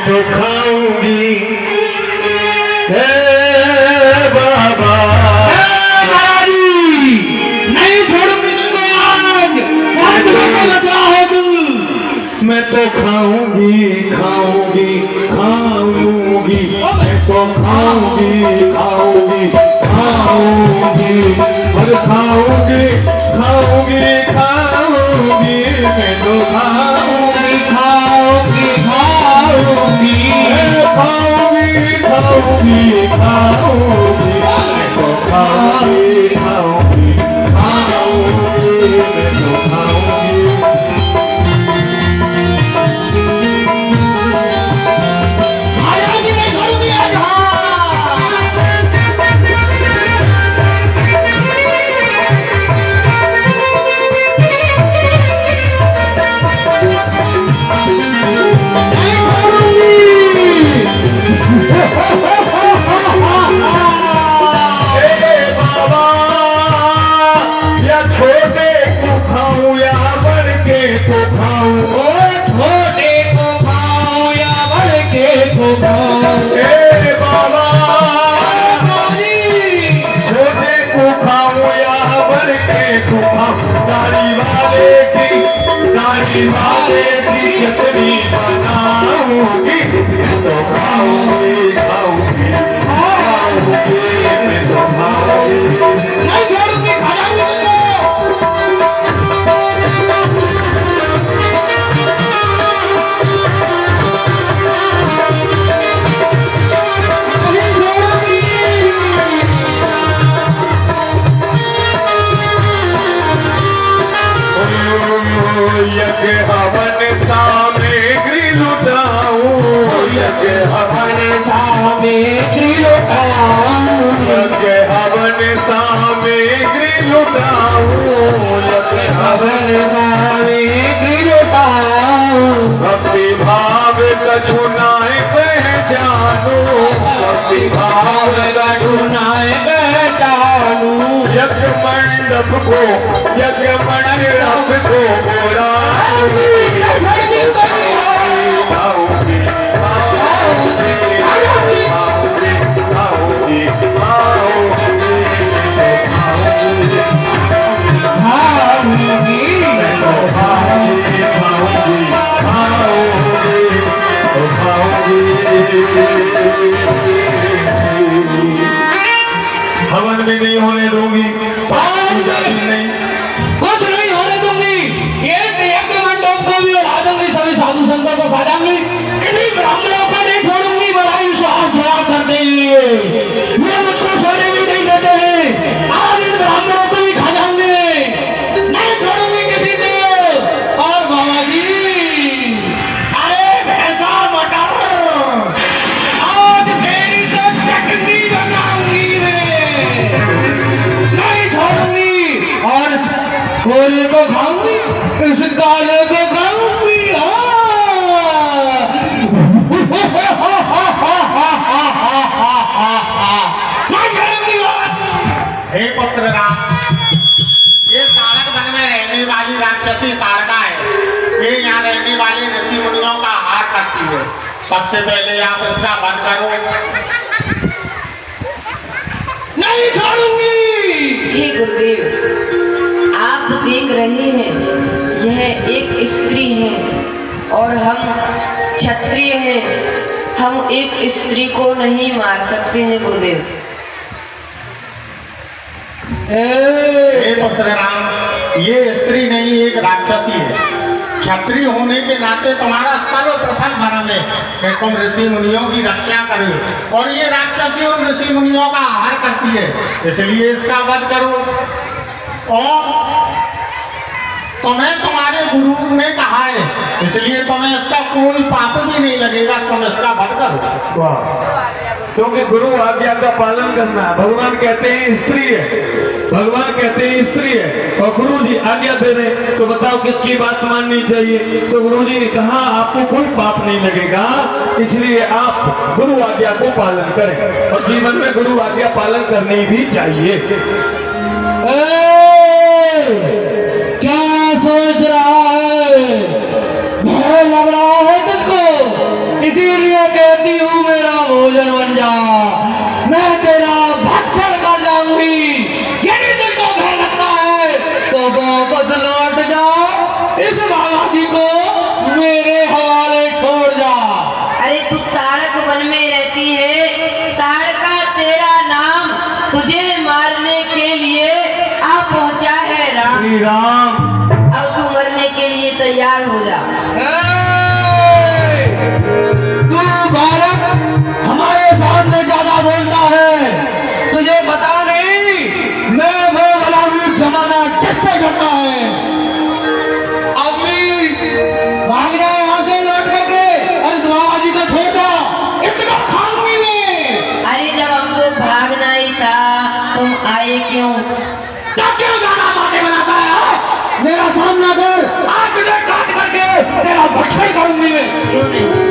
तो खाऊंगी हे बाबा। नहीं छोड़ूंगी तुमको आज, और तुम्हें लग रहा है तू। मैं तो खाऊंगी खाऊंगी खाऊंगी, मैं तो खाऊंगी खाऊंगी खाऊंगी, और खाऊंगी खाऊंगी खाऊंगी, मैं तो खाऊंगी खाऊंगी खाऊंगी, खाऊंगी खाऊंगी खाऊंगी, मैं तो खाऊंगी खाऊंगी खाऊंगी, मैं तो खाऊंगी। छोटे को खाऊं या बड़ के को खाऊं, छोटे को खाऊं या बड़े के को खाऊं, हे बाबा छोटे को खाऊं या बड़ के को खाऊं, दाढ़ी वाले की चटनी बनाऊंगी, मैं तो खाऊंगी खाऊंगी खाऊंगी, मैं तो खाऊंगी। नहीं छोड़ूंगी, खा जाऊंगी यज्ञ हवन सामग्री लुटाऊं, यज्ञ हवन सामग्री लुटाऊं, यज्ञ हवन सामग्री लुटाऊं, यज्ञ हवन सामग्री लुटाऊं, भक्ति भाव कछुनाए पहचानू, भक्ति भाव कछुनाए पहचानू, यज्ञ मंडप को बोलाऊंगी, खाऊंगी खाऊंगी खाऊंगी खाऊंगी हवन भी नहीं होने दूंगी, पूजा भी नहीं, कुछ नहीं होने दूंगी। ये यज्ञ मंडप को भी उड़ा दूंगी, सभी साधु संतों को खा जाऊंगी, इन्हीं ब्राह्मणों को नहीं छोड़ूंगी। बड़ा विश्वास छोड़ा करते हुए ये मुझको सोने भी नहीं देते हैं, आज इन ब्राह्मणों को भी खा जाऊंगी, नहीं छोड़ूंगी किसी को। और बाबा जी, अरे भैंसा मटर आज मेरी तो चटनी बनाऊंगी मैं, नहीं छोड़ूंगी। और कोले को खाऊंगी, इस काले को खाऊंगी। हे पुत्र राम, ये तारक वन में रहने वाली राक्षसी तारका है। ये यहाँ रहने वाले ऋषि मुनियों का आहार करती है। सबसे पहले आप इसका वध करो। नहीं छोड़ूंगी। हे गुरुदेव, आप देख रहे हैं यह एक स्त्री है और हम क्षत्रिय हैं, हम एक स्त्री को नहीं मार सकते हैं गुरुदेव। हे पुत्र राम, ये स्त्री नहीं एक राक्षसी है। क्षत्रिय होने के नाते तुम्हारा सर्वप्रथम धर्म है कि तुम ऋषि मुनियों की रक्षा करो, और ये राक्षसी उन ऋषि मुनियों का आहार करती है, इसलिए इसका वध करो। और तुम्हें तुम्हारे गुरु ने कहा है, इसलिए तुम्हें इसका कोई पाप भी नहीं लगेगा, तुम इसका वध करो। वाह, क्योंकि गुरु आज्ञा का पालन करना है। भगवान कहते हैं स्त्री है, भगवान कहते हैं स्त्री है, और गुरु जी आज्ञा दे रहे, तो बताओ किसकी बात माननी चाहिए। तो गुरु जी ने कहा आपको कोई पाप नहीं लगेगा, इसलिए आप गुरु आज्ञा को पालन करें, और जीवन में गुरु आज्ञा पालन करनी भी चाहिए। क्या सोच रहा है? भय लग रहा है तुझको? इस इसीलिए कहती हूँ मेरा भोजन बन जा, मैं तेरा भक्षण कर जाऊंगी। यदि तुझको भय लगता है तो वापस लौट जा, इस बाबा जी को मेरे हवाले छोड़ जा। अरे तू ताड़क वन में रहती है, ताड़का तेरा नाम तुझे मारने के लिए आ पहुंचा है राम। श्री राम। अब तू मरने के लिए तैयार हो जा। तू बालक हमारे सामने ज्यादा बोलता है, तुझे पता नहीं मैं वो वाला रूप जमाना किससे करता है। अभी भाग जाए यहाँ से लौट करके और इस बाबा जी को छोड़ दो, इतना खाऊंगी मैं। अरे जब हमको भागना ही था तुम आए क्यों? तो क्यों गाना माने बनाता है? मेरा सामना कर, आज तुझे काट करके तेरा भक्षण करूंगी मैं। क्यों नहीं?